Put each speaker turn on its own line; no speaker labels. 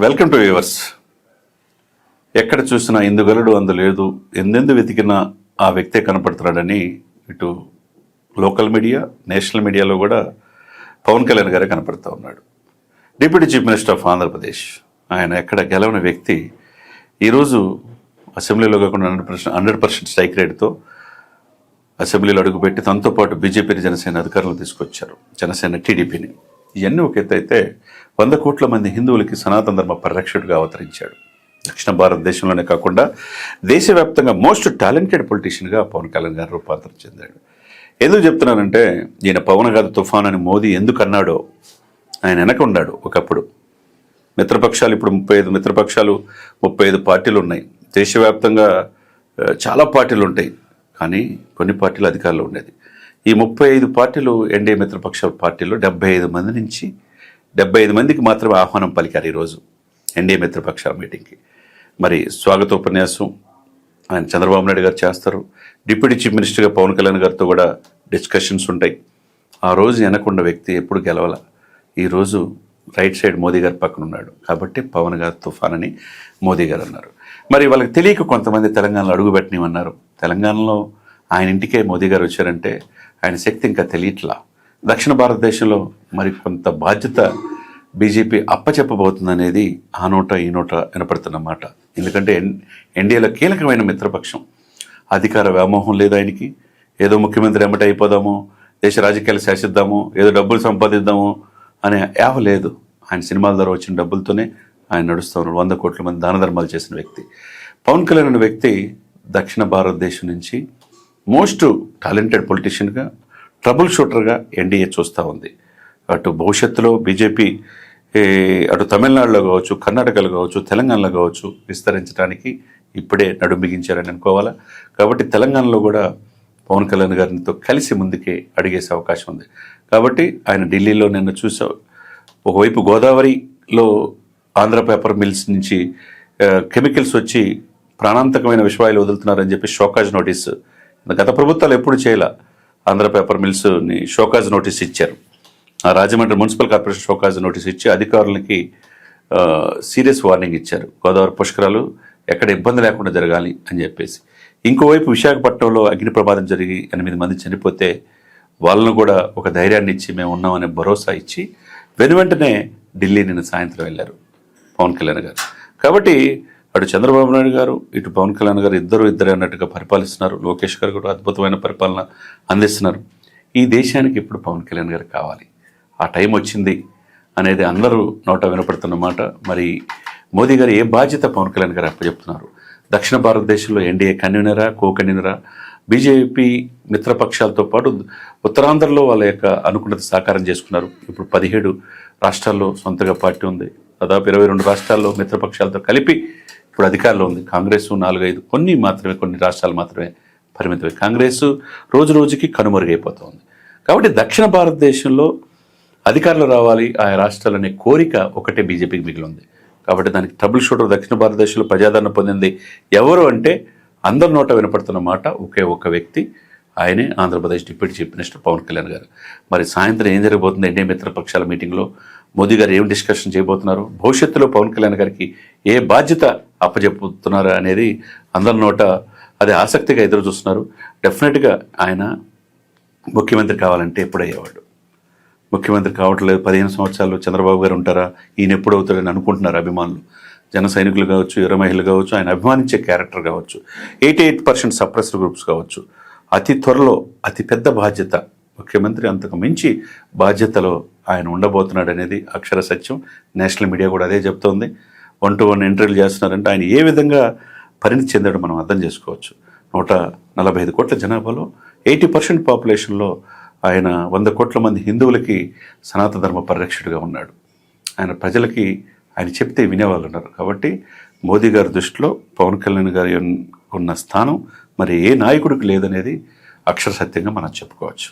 Welcome to viewers. ఎక్కడ చూసినా ఇందుగలడు అందులేదు, ఎందెందు వెతికినా ఆ వ్యక్తే కనపడుతున్నాడని ఇటు లోకల్ మీడియా, నేషనల్ మీడియాలో కూడా పవన్ కళ్యాణ్ గారే కనపడుతూ ఉన్నాడు. Deputy chief minister of Andhra Pradesh ఆయన ఎక్కడ గెలవని వ్యక్తి ఈరోజు అసెంబ్లీలో కాకుండా 100% స్ట్రైక్ రేట్తో అసెంబ్లీలో అడుగుపెట్టి తనతో పాటు బీజేపీని, జనసేన అధికారులను తీసుకొచ్చారు. జనసేన, టీడీపీని. ఇవన్నీ ఒక ఎత్తు అయితే 100 కోట్ల మంది హిందువులకి సనాతన ధర్మ పరిరక్షకుడిగా అవతరించాడు. దక్షిణ భారతదేశంలోనే కాకుండా దేశవ్యాప్తంగా మోస్ట్ టాలెంటెడ్ పొలిటీషియన్గా పవన్ కళ్యాణ్ గారు రూపాంతరం చెందాడు. ఎందుకు చెప్తున్నానంటే ఈయన పవన్ కాదు తుఫాన్ అని మోదీ ఎందుకు అన్నాడో ఆయన వెనక ఉన్నాడు. ఒకప్పుడు మిత్రపక్షాలు, ఇప్పుడు 35 మిత్రపక్షాలు, 35 పార్టీలు ఉన్నాయి. దేశవ్యాప్తంగా చాలా పార్టీలు ఉంటాయి, కానీ కొన్ని పార్టీలు అధికారంలో ఉండేది. ఈ 35 పార్టీలు ఎన్డీఏ మిత్రపక్షాల పార్టీలు 75 మంది నుంచి 75 మందికి మాత్రమే ఆహ్వానం పలికారు ఈరోజు ఎన్డీఏ మిత్రపక్షాల మీటింగ్కి. మరి స్వాగత ఉపన్యాసం ఆయన చంద్రబాబు నాయుడు గారు చేస్తారు. డిప్యూటీ చీఫ్ మినిస్టర్గా పవన్ కళ్యాణ్ గారితో కూడా డిస్కషన్స్ ఉంటాయి. ఆ రోజు వెనకున్న వ్యక్తి ఎప్పుడు గెలవాల. ఈరోజు రైట్ సైడ్ మోదీ గారి పక్కన ఉన్నాడు కాబట్టి పవన్ గారు తుఫాన్ అని మోదీ గారు అన్నారు. మరి వాళ్ళకి తెలియక కొంతమంది తెలంగాణలో అడుగుపెట్టనివన్నారు. తెలంగాణలో ఆయన ఇంటికే మోదీ గారు వచ్చారంటే ఆయన శక్తి ఇంకా తెలియట్లా. దక్షిణ భారతదేశంలో మరి కొంత బాధ్యత బీజేపీ అప్పచెప్పబోతుందనేది ఆ నోట ఈ నోట వినపడుతున్నమాట. ఎందుకంటే ఎన్డీఏలో కీలకమైన మిత్రపక్షం. అధికార వ్యామోహం లేదు ఆయనకి. ఏదో ముఖ్యమంత్రి ఎమ్మట అయిపోదాము, దేశ రాజకీయాలు శాసిద్దాము, ఏదో డబ్బులు సంపాదిద్దాము అనే యావ లేదు. ఆయన సినిమాల ద్వారా వచ్చిన డబ్బులతోనే ఆయన నడుస్తూ ఉన్నాడు. 100 కోట్ల మంది దాన ధర్మాలు చేసిన వ్యక్తి పవన్ కళ్యాణ్ అనే వ్యక్తి. దక్షిణ భారతదేశం నుంచి మోస్ట్ టాలెంటెడ్ పొలిటీషియన్గా, ట్రబుల్ షూటర్గా ఎన్డీఏ చూస్తూ ఉంది. అటు భవిష్యత్తులో బీజేపీ అటు తమిళనాడులో కావచ్చు, కర్ణాటకలో కావచ్చు, తెలంగాణలో కావచ్చు విస్తరించడానికి ఇప్పుడే నడుం బిగించారని అనుకోవాలా. కాబట్టి తెలంగాణలో కూడా పవన్ కళ్యాణ్ గారితో కలిసి ముందుకే అడిగేసే అవకాశం ఉంది. కాబట్టి ఆయన ఢిల్లీలో నిన్న చూసా, ఒకవైపు గోదావరిలో ఆంధ్ర పేపర్ మిల్స్ నుంచి కెమికల్స్ వచ్చి ప్రాణాంతకమైన విషవాయులు వదులుతున్నారని చెప్పి షోకాజ్ నోటీస్ గత ప్రభుత్వాలు ఎప్పుడు చేయాల. ఆంధ్ర పేపర్ మిల్స్ని షోకాజ్ నోటీస్ ఇచ్చారు. Rajahmundry municipal corporation show cause notice ఇచ్చి అధికారులకి సీరియస్ వార్నింగ్ ఇచ్చారు. గోదావరి పుష్కరాలు ఎక్కడ ఇబ్బంది లేకుండా జరగాలి అని చెప్పేసి. ఇంకోవైపు విశాఖపట్నంలో అగ్ని ప్రమాదం జరిగి 8 మంది చనిపోతే వాళ్ళను కూడా ఒక ధైర్యాన్ని ఇచ్చి మేము ఉన్నామనే భరోసా ఇచ్చి వెనువెంటనే ఢిల్లీ నిన్న సాయంత్రం వెళ్ళారు పవన్ కళ్యాణ్ గారు. కాబట్టి అటు చంద్రబాబు నాయుడు గారు, ఇటు పవన్ కళ్యాణ్ గారు ఇద్దరే అన్నట్టుగా పరిపాలిస్తున్నారు. లోకేష్ గారు కూడా అద్భుతమైన పరిపాలన అందిస్తున్నారు. ఈ దేశానికి ఇప్పుడు పవన్ కళ్యాణ్ గారు కావాలి, ఆ టైం వచ్చింది అనేది అందరూ నోట వినపడుతున్నమాట. మరి మోదీ గారు ఏ బాధ్యత పవన్ కళ్యాణ్ గారు అప్పచెప్తున్నారు? దక్షిణ భారతదేశంలో ఎన్డీఏ కన్వీనరా, కో కన్వీనరా, బీజేపీ మిత్రపక్షాలతో పాటు ఉత్తరాంధ్రలో వాళ్ళ యొక్క అనుకున్నది సాకారం చేసుకున్నారు. ఇప్పుడు 17 రాష్ట్రాల్లో సొంతగా పార్టీ ఉంది. దాదాపు 22 రాష్ట్రాల్లో మిత్రపక్షాలతో కలిపి ఇప్పుడు అధికారంలో ఉంది. కాంగ్రెస్ 4-5 కొన్ని రాష్ట్రాలు మాత్రమే పరిమితమై కాంగ్రెస్ రోజు రోజుకి కనుమరుగైపోతుంది. కాబట్టి దక్షిణ భారతదేశంలో అధికారులు రావాలి ఆయా రాష్ట్రాలు అనే కోరిక ఒకటే బీజేపీకి మిగిలి ఉంది. కాబట్టి దానికి ట్రబుల్ షూటర్ దక్షిణ భారతదేశంలో ప్రజాదరణ పొందింది ఎవరు అంటే అందరి నోట వినపడుతున్న మాట ఒకే ఒక్క వ్యక్తి, ఆయనే Andhra Pradesh deputy chief minister Pavan Kalyan గారు. మరి సాయంత్రం ఏం జరగబోతుంది ఎన్డీఏ మిత్రపక్షాల మీటింగ్లో? మోదీ గారు ఏం డిస్కషన్ చేయబోతున్నారు? భవిష్యత్తులో పవన్ కళ్యాణ్ గారికి ఏ బాధ్యత అప్పచెప్పుతున్నారు అనేది అందరి నోట అదే ఆసక్తిగా ఎదురు చూస్తున్నారు. డెఫినెట్గా ఆయన ముఖ్యమంత్రి కావాలంటే ఎప్పుడయ్యేవాడు? ముఖ్యమంత్రి కావట్లేదు. 15 సంవత్సరాలు చంద్రబాబు గారు ఉంటారా? ఈయన ఎప్పుడు అవుతారని అనుకుంటున్నారు అభిమానులు. జన సైనికులు కావచ్చు, ఎర్ర మహిళలు కావచ్చు, ఆయన అభిమానించే క్యారెక్టర్ కావచ్చు, 88% సప్రెస్డ్ గ్రూప్స్ కావచ్చు. అతి త్వరలో అతిపెద్ద బాధ్యత ముఖ్యమంత్రి, అంతకు మించి బాధ్యతలో ఆయన ఉండబోతున్నాడు అనేది అక్షర సత్యం. నేషనల్ మీడియా కూడా అదే చెప్తోంది. 1-to-1 ఇంటర్వ్యూలు చేస్తున్నారంటే ఆయన ఏ విధంగా పరిణితి చెందాడో మనం అర్థం చేసుకోవచ్చు. 145 కోట్ల జనాభాలో 80% పాపులేషన్లో ఆయన 100 కోట్ల మంది హిందువులకి సనాతన ధర్మ పరిరక్షకుడిగా ఉన్నాడు. ఆయన ప్రజలకి ఆయన చెప్తే వినేవాళ్ళు ఉన్నారు. కాబట్టి మోదీ గారి దృష్టిలో పవన్ కళ్యాణ్ గారి ఉన్న స్థానం మరి ఏ నాయకుడికి లేదనేది అక్షర సత్యంగా మనం చెప్పుకోవచ్చు.